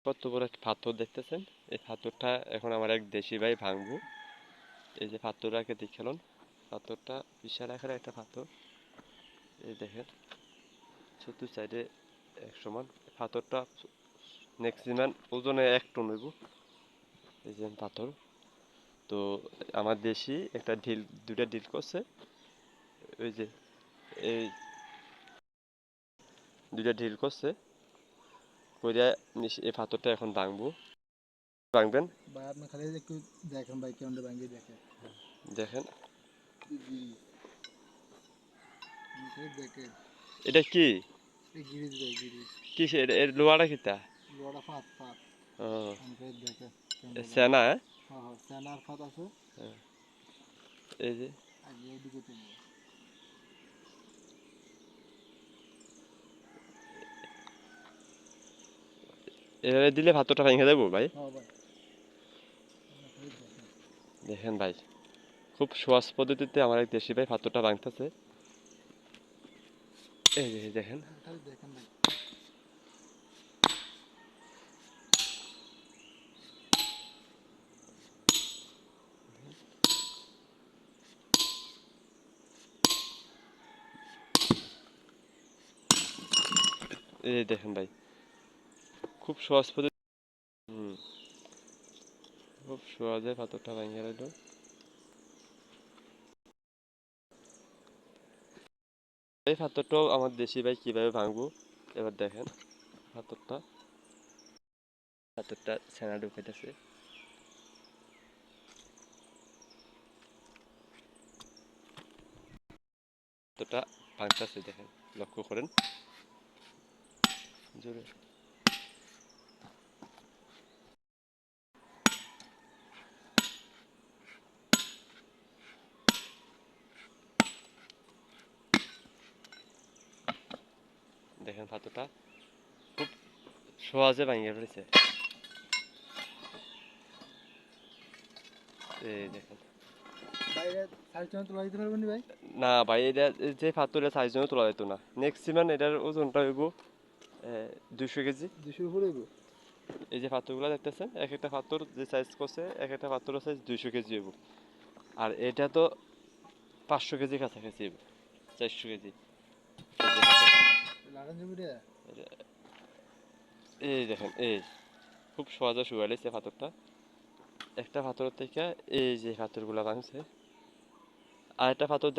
কত বড় একটা পাথর দেখতেছেন? এই পাথরটা এখন আমার এক দেশি ভাই ভাঙবো। এই যে পাথরটাকে দেখলেন, পাথরটা বিশাল আকারের একটা পাথর। এই দেখেন চতুর সাইডে এক সমান। পাথরটা ম্যাক্সিমাম ওজনে 1 টন হইব। এই যে পাথর। তো আমার দেশি একটা ঢিল, দুইটা ঢিল করছে। ওই যে এই দুইটা ঢিল করছে কইরা এই পাথরটা এখন ভাঙবো। ভাঙবেন ভাই আপনি খালি একটু দেখেন ভাই কেমন ভাঙ্গি দেখে দেখেন। দেখেন এটা কি গিরিজ ভাই গিরিজ কিসের এর লোহাটা কিতা? লোড়া ফাত ফাত ও দেখে কেমন ভাঙ্গি সেনা হ্যাঁ হ্যাঁ সেনার ফাত আছে এই যে আগে ওইদিকে তুমি এভাবে দিলে পাথরটা ভেঙে যাবো ভাই। হ্যাঁ ভাই আপনি খালি দেখেন দেখেন ভাই, খুব সহজ পদ্ধতিতে আমার এক দেশি ভাই পাথরটা ভাঙতেছে। এই যে দেখেন। খালি দেখেন ভাই এই যে দেখেন ভাই, খুব সহজ পদ্ধতি। খুব সহজে পাথরটা ভেঙে গেল। এই পাথরটাও আমার দেশি ভাই কিভাবে ভাঙবো এবার দেখেন। পাথরটা পাথরটা সেনা ঢুকাইতেছে। পাথরটা ভাঙতেছে দেখেন, লক্ষ্য করেন জোরে। দেখেন পাথরটা খুব সহজে ভাঙিয়ে ফেলেছে। এই দেখেন। বাইরে সাড়ে চার তোলা দিতে পারবেন ভাই না ভাই, এটা যে পাথরের সাইজও তোলা যেত না। ম্যাক্সিমাম এটার ওজনটা হইব 200 কেজি। 200 উপরে হইব এই যে পাথরগুলো দেখতেছেন, এক একটা পাথর যে সাইজ করছে, এক একটা পাথরের সাইজ 200 কেজি হইব। আর এটা তো 500 কেজি কাছাকাছি হইব, 400 কেজি। এই যে পাথরটা, লাগান জমিটা এই দেখেন, এই খুব সহজে শুয়াইছে পাথরটা। একটা পাথর থেকে এই যে পাথরগুলা ভাঙছে। আর একটা পাথর